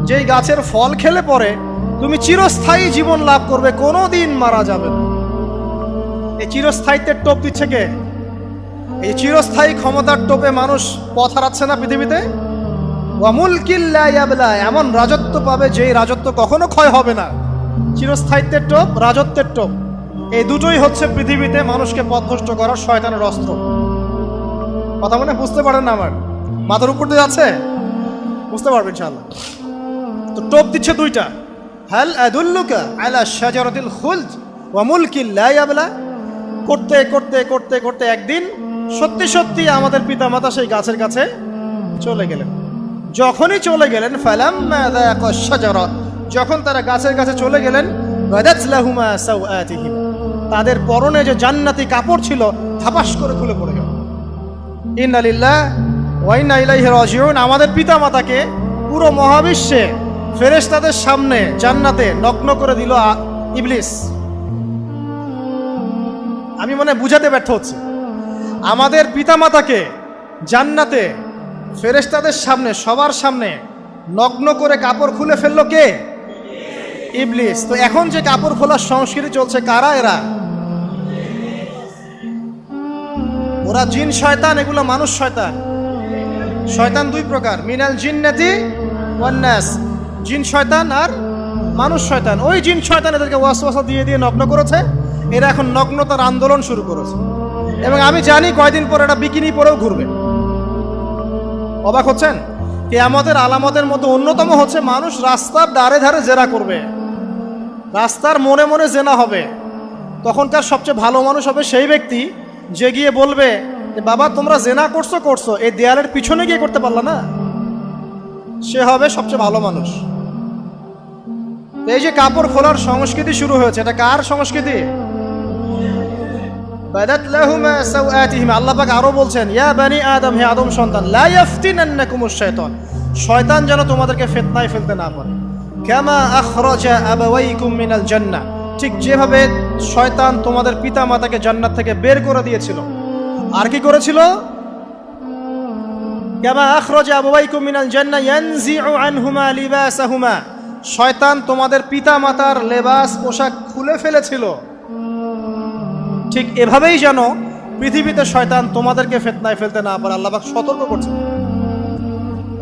যেই গাছের ফল খেলে পরে তুমি চিরস্থায়ী জীবন লাভ করবে, কোনোদিন মারা যাবে না। এই চিরস্থায়িত্বের টোপ দিচ্ছে কে? এই চিরস্থায়ী ক্ষমতার টোপে মানুষ পথ হারাচ্ছে না পৃথিবীতে। ওয়া মুলকিন লা ইয়াবলা, এমন রাজত্ব পাবে যেই রাজত্ব কখনো ক্ষয় হবে না। চিরস্থায়িত্বের টোপ, রাজত্বের টোপ, এই দুটোই হচ্ছে পৃথিবীতে মানুষকে পথভ্রষ্ট করার শয়তানের অস্ত্র। কথা মনে বুঝতে পারেন না? আমার মাথার উপর দিয়ে যাচ্ছে, বুঝতে পারবেন ইনশাআল্লাহ। তো টোপ দিচ্ছে দুইটা, হাল আদুল্লুকা আলা শাজারাতিল খুলদ ওয়া মুলকিন লা ইয়াবলা। করতে করতে করতে করতে একদিন সত্যি সত্যি আমাদের পিতামাতা সেই গাছের কাছে চলে গেলেন। যখনই চলে গেলেন, ফালাম্মা যাকা শাজারা, যখন তারা গাছের কাছে চলে গেলেন, বাদাত লাহুমা সাওআতিহিম, তাদের পরনে যে জান্নাতি কাপড় ছিল থাপাস করে খুলে পড়ে গেল। ইন্না লিল্লাহি ওয়া ইন্না ইলাইহি রাজিউন। আমাদের পিতামাতাকে পুরো মহাবিশ্বে ফেরেশতাদের সামনে জান্নাতে নগ্ন করে দিল ইবলিস। আমি মনে বুঝাতে ব্যর্থ হচ্ছি। আমাদের পিতামাতাকে জান্নাতে ফেরেশতাদের সামনে, সবার সামনে নগ্ন করে কাপড় খুলে ফেললো কে? ইবলিস। তো এখন যে কাপড় খোলার সংস্কৃতি চলছে, কারা এরা? ওরা জিন শয়তান, এগুলো মানুষ শয়তান। শয়তান দুই প্রকার, মিনাল জিন্নাতি ওয়ান নাস, জিন শয়তান আর মানুষ শয়তান। ওই জিন শয়তান এদেরকে ওয়াসওয়াসা দিয়ে দিয়ে নগ্ন করেছে। এরা এখন নগ্নতার আন্দোলন শুরু করেছে, এবং আমি জানি কয়দিন পর এটা বিকিনি পরেও ঘুরবে। অবাক হচ্ছেন? কিয়ামতের আলামতের মতো অন্যতম হচ্ছে মানুষ রাস্তার ধারে ধারে জেনা করবে, রাস্তার মোড়ে মোড়ে জেনা হবে। তখনকার সবচেয়ে ভালো মানুষ হবে সেই ব্যক্তি যে গিয়ে বলবে, বাবা তোমরা জেনা করছো, এই দেয়ালের পিছনে গিয়ে করতে পারলা না। সে হবে সবচেয়ে ভালো মানুষ। এই যে কাপড় খোলার সংস্কৃতি শুরু হয়েছে, এটা কার সংস্কৃতি? বাদাত লাহুমা সাওআতিহিম। আল্লাহ পাক আরো বলছেন, ইয়া বানি আদম, হে আদম সন্তান, লা ইয়াফতিনান্নাকুমুশ শাইতান, শয়তান যেন তোমাদেরকে ফিতনায় ফেলতে না পারে। কামা আখরাজা আবাওয়াইকুম মিনাল জান্নাহ, ঠিক যেভাবে শয়তান তোমাদের পিতামাতাকে জান্নাত থেকে বের করে দিয়েছিল। আর কি করেছিল? কামা আখরাজা আবাওয়াইকুম মিনাল জান্নাহ ইয়ানজিউ আনহুমা লিবাসাহুমা, শয়তান তোমাদের পিতামাতার লেবাস পোশাক খুলে ফেলেছিল। ঠিক এভাবেই যেন পৃথিবীতে শয়তান তোমাদেরকে ফিতনায় ফেলতে না পারে, আল্লাহ পাক সতর্ক করছেন।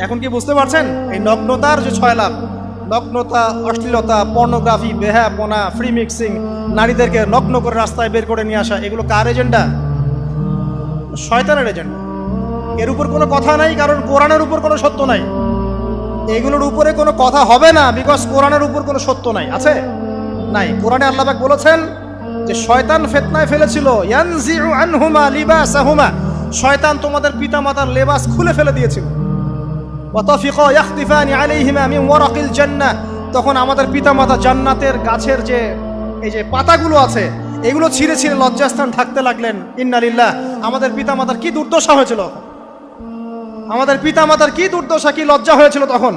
এখন কি বুঝতে পারছেন? এই নগ্নতার যে ছয় লাভ, নগ্নতা, অশ্লীলতা, পর্নোগ্রাফি, বেহায়াপনা, ফ্রি মিক্সিং, নারীদেরকে নগ্ন করে রাস্তায় বের করে নিয়ে আসা, এগুলো কার এজেন্ডা? শয়তানের এজেন্ডা। এর উপর কোনো কথা নাই, কারণ কোরআনের উপর কোনো সত্য নাই। এগুলোর উপরে কোনো কথা হবে না, বিকজ কোরআনের উপর কোনো সত্য নাই। আছে? নাই। কোরআনে আল্লাহ পাক বলেছেন যে শয়তান ফিতনায় ফেলেছিল, ইয়ানজিউ আনহুমা লিবাসাহুমা, শয়তান তোমাদের পিতামাতার লেবাস খুলে ফেলে দিয়েছিল। ওয়াতাফিকা ইয়াখতিফানি আলাইহিমা মিন ওয়ারাকিল জান্নাহ, তখন আমাদের পিতামাতা জান্নাতের গাছের যে এই যে পাতাগুলো আছে এগুলো ছিঁড়ে ছিঁড়ে লজ্জাস্থান ঢাকতে লাগলেন। ইন্না লিল্লাহ। আমাদের পিতামাতার কি দুর্দশা হয়েছিল, আমাদের পিতামাতার কি দুর্দশা, কি লজ্জা হয়েছিল তখন।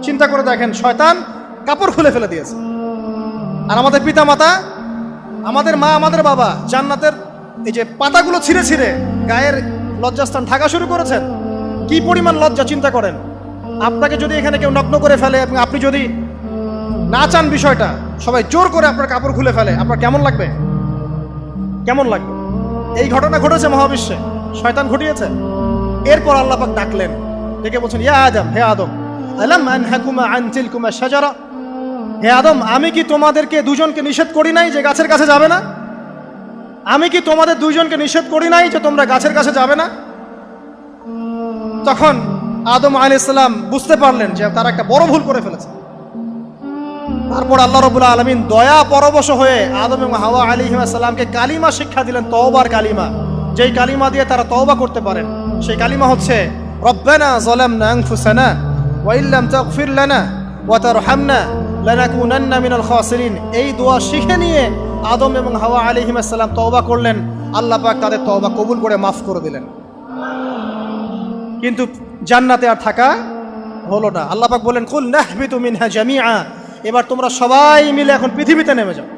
চিন্তা করে দেখেন, শয়তান কাপড় খুলে ফেলে দিয়েছে, আর আমাদের পিতামাতা, আমাদের মা, আমাদের বাবা জান্নাতের এই যে পাতাগুলো ছিঁড়ে ছিঁড়ে গায়ের লজ্জাস্থান ঢাকা শুরু করেছেন। কি পরিমাণ লজ্জা চিন্তা করেন। আপনাকে যদি এখানে কেউ নগ্ন করে ফেলে এবং আপনি যদি না চান বিষয়টা, সবাই জোর করে আপনার কাপড় খুলে ফেলে, আপনার কেমন লাগবে? কেমন লাগবে? এই ঘটনা ঘটেছে মহাবিশ্বে, শয়তান ঘটিয়েছে। এরপর আল্লাহ পাক ডাকলেন, ডেকে বলছেন, ইয়া আদম, হে আদম, আলাম আনহাকুমা আন তিলকুমা শাজারা, হে আদম আমি কি তোমাদেরকে দুজনকে নিষেধ করি নাই যে গাছের কাছে যাবে না? আমি কি তোমাদের দুইজনকে নিষেধ করি নাই যে তোমরা গাছের কাছে যাবে না? তখন আদম আলাইহিস সালাম বুঝতে পারলেন যে তারা একটা বড় ভুল করে ফেলেছে। তারপর আল্লাহ রাব্বুল আলামিন দয়া পরবশ হয়ে আদম এবং হাওয়া আলাইহিস সালামকে কালিমা শিক্ষা দিলেন, তওবার কালিমা, যেই কালিমা দিয়ে তারা তওবা করতে পারেন। সেই কালিমা হচ্ছে রব্বানা যালামনা আনফুসানা ওয়া ইল্লাম তাগফির লানা ওয়া তারহামনা লানাকুনান্না মিনাল খাসিরিন। এই দোয়া শিখে নিয়ে আদম এবং হাওয়া আলাইহিস সালাম তওবা করলেন। আল্লাহ পাক তাদের তওবা কবুল করে মাফ করে দিলেন। কিন্তু জান্নাতে আর থাকা হলো না। আল্লাহ পাক বলেন কুল নাহবিতু মিনহা জামিআ, এবার তোমরা সবাই মিলে এখন পৃথিবীতে নেমে যাও।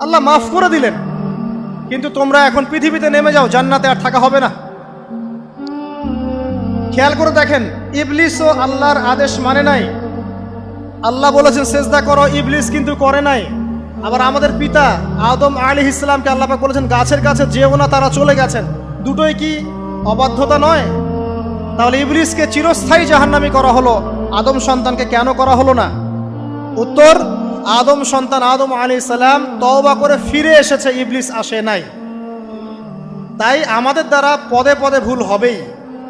আল্লাহ মাফ করে দিলেন, কিন্তু তোমরা এখন পৃথিবীতে নেমে যাও, জান্নাতে আর থাকা হবে না। খেয়াল করে দেখেন, ইবলিসও আল্লাহর আদেশ মানে নাই। আল্লাহ বলেছেন সেজদা করো, ইবলিস কিন্তু করে নাই। আবার আমাদের পিতা আদম আলাইহিস সালামকে আল্লাহ পাক বলেছেন গাছের কাছে যেও না, তারা চলে গেছেন। দুটোই কি অবাধ্যতা নয়? তাহলে ইবলিসকে চিরস্থায়ী জাহান্নামী করা হলো, আদম সন্তানকে কেন করা হলো না? উত্তর, আদম সন্তান আদম আলাইহিস সালাম তওবা করে ফিরে এসেছে, ইবলিস আসে নাই। তাই আমাদের দ্বারা পদে পদে ভুল হবেই,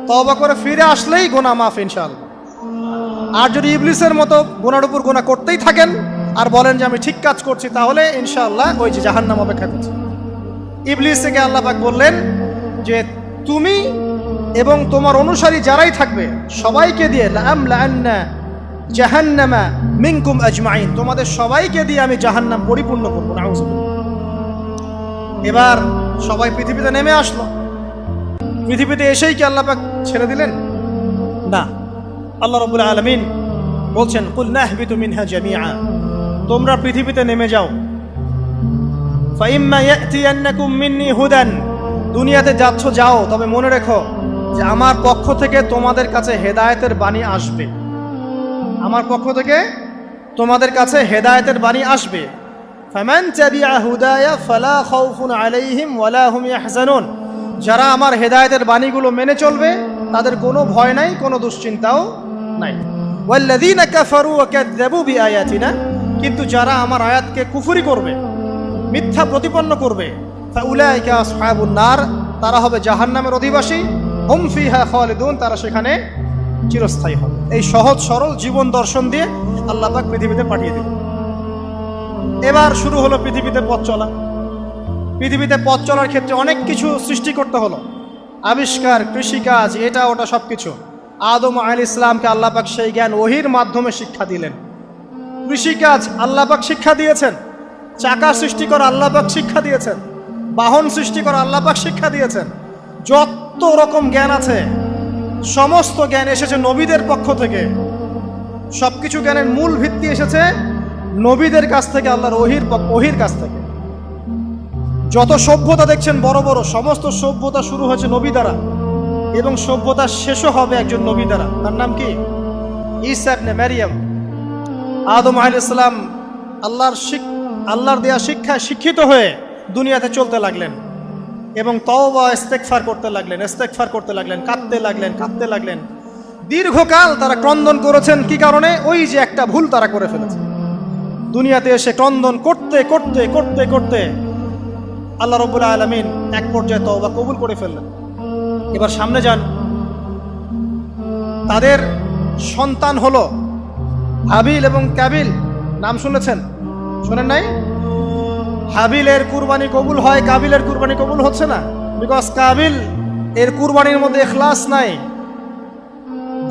তওবা করে ফিরে আসলেই গুনাহ মাফ ইনশাআল্লাহ। আর যদি ইবলিসের মতো গুনার উপর গুনাহ করতেই থাকেন আর বলেন যে আমি ঠিক কাজ করছি, তাহলে ইনশাআল্লাহ ওই যে জাহান্নাম অপেক্ষা করছে। ইবলিস থেকে আল্লাহ পাক বললেন যে তুমি এবং তোমার অনুসারী যারাই থাকবে সবাইকে দিয়ে লাআমলাআন্না জাহান্নামা মিনকুম আজমাইন, তোমাদের সবাইকে দিয়ে আমি জাহান্নাম পরিপূর্ণ করবো। নাউযুবিল্লাহ। এবার সবাই পৃথিবীতে নেমে আসলো। পৃথিবীতে এসেই কি আল্লাহ পাক ছেড়ে দিলেন? না। আল্লাহ রাব্বুল আলামিন বলছেন কুল নাহবিতু মিনহা জামিআ, তোমরা পৃথিবীতে নেমে যাও। ফাইম্মা ইয়াতিয়ান্নাকুম মিন্নি হুদান, দুনিয়াতে যাচ্ছ যাও, তবে মনে রেখো যে আমার পক্ষ থেকে তোমাদের কাছে হেদায়েতের বাণী আসবে। আমার পক্ষ থেকে তোমাদের কাছে হেদায়েতের বাণী আসবে। ফামান তাবিআ হুদায়া ফালা খাউফুন আলাইহিম ওয়ালা হুম ইয়াহজানুন, যারা আমার হেদায়েতের বাণীগুলো মেনে চলবে তাদের কোনো ভয় নাই, কোনো দুশ্চিন্তাও নাই। ওয়াল্লাযীনা কাফারু ওয়া কাযযাবু বিআয়াতিনা, কিন্তু যারা আমার আয়াতকে কুফরি করবে, মিথ্যা প্রতিপন্ন করবে, ফাউলাইকা আসহাবুন নার, তারা হবে জাহান্নামের অধিবাসী। হুম ফিহা খালিদুন, তারা সেখানে চিরস্থায়ী হবে। এই সহজ সরল জীবন দর্শন দিয়ে আল্লাহ পাক পৃথিবীতে পাঠিয়ে দিলেন। এবার শুরু হলো পৃথিবীতে পথ চলা। পৃথিবীতে পথ চলার ক্ষেত্রে অনেক কিছু সৃষ্টি করতে হলো, আবিষ্কার, কৃষিকাজ, এটা ওটা সব কিছু। আদম আলাইহিস সালামকে আল্লাহ পাক সেই জ্ঞান ওহির মাধ্যমে শিক্ষা দিলেন। কৃষিকাজ আল্লাহ পাক শিক্ষা দিয়েছেন, চাকা সৃষ্টি করা আল্লাহ পাক শিক্ষা দিয়েছেন, বাহন সৃষ্টি করা আল্লাহ পাক শিক্ষা দিয়েছেন। যত রকম জ্ঞান আছে সমস্ত জ্ঞান এসেছে নবীদের পক্ষ থেকে। সবকিছু জ্ঞানের মূল ভিত্তি এসেছে নবীদের কাছ থেকে, আল্লাহর ওহির কাছ থেকে। যত সভ্যতা দেখছেন বড় বড়, সমস্ত সভ্যতা শুরু হয়েছে নবী দ্বারা, এবং সভ্যতা শেষও হবে একজন নবী দ্বারা। তার নাম কি? ঈসা ইবনে মারইয়াম। আদম আলাইহিস সালাম আল্লাহর দেয়া শিক্ষায় শিক্ষিত হয়ে দুনিয়াতে চলতে লাগলেন এবং তওবা ইস্তেগফার করতে লাগলেন, কাঁদতে লাগলেন। দীর্ঘকাল তারা ক্রন্দন করেছেন। কি কারণে? ওই যে একটা ভুল তারা করে ফেলেছে। দুনিয়াতে এসে ক্রন্দন করতে আল্লাহ রাব্বুল আলামিন এক পর্যায়ে তওবা কবুল করে ফেললেন। এবার সামনে যান। তাদের সন্তান হলো হাবিল এবং কাবিল। নাম শুনেছেন? শোনেন নাই? হাবিলের কুরবানি কবুল হয়, কাবিলের কুরবানি কবুল হচ্ছে না। বিকজ কাবিল এর কুরবানির মধ্যে ইখলাস নাই।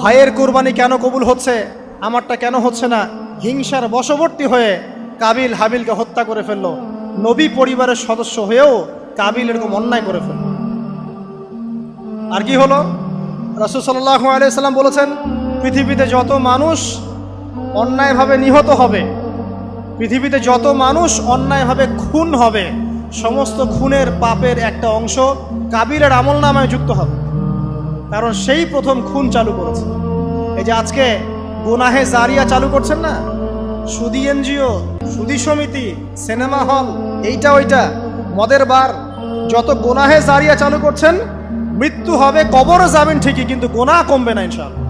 ভাইয়ের কুরবানি কেন কবুল হচ্ছে, আমারটা কেন হচ্ছে না? হিংসার বশবর্তী হয়ে কাবিল হাবিলকে হত্যা করে ফেললো। নবী পরিবারের সদস্য হয়েও কাবিল এরকম অন্যায় করে ফেলল। আর কি হলো? রাসূল সাল্লাল্লাহু আলাইহি সাল্লাম বলেছেন, পৃথিবীতে যত মানুষ অন্যায়ভাবে নিহত হবে, পৃথিবীতে যত মানুষ অন্যায়ভাবে খুন হবে, সমস্ত খুনের পাপের একটা অংশ কাবিলের আমলনামায় যুক্ত হবে। কারণ সেই প্রথম খুন চালু করেছে। এই যে আজকে গুনাহে জারিয়া চালু করছেন না, সুদী এনজিও, সুদী সমিতি, সিনেমা হল, এইটা ওইটা, মদের বার, যত গুনাহে জারিয়া চালু করছেন, মৃত্যু হবে, কবরে যাবেন ঠিকই, কিন্তু গুনাহ কমবে না ইনশাআল্লাহ।